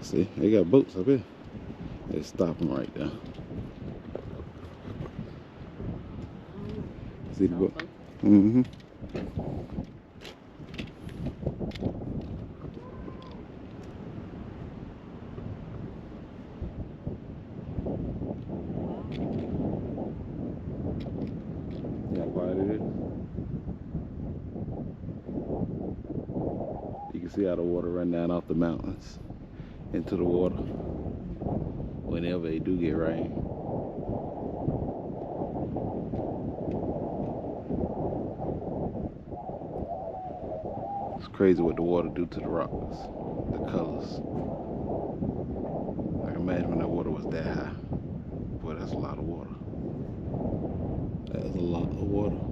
See, they got boats up here. They stop them right there. See the boat? Mm-hmm. Yeah, how quiet it is. You can see how the water run down off the mountains into the water whenever they do get rain. It's crazy what the water do to the rocks, the colors. I can imagine when that water was that high. Boy, that's a lot of water. That is a lot of water.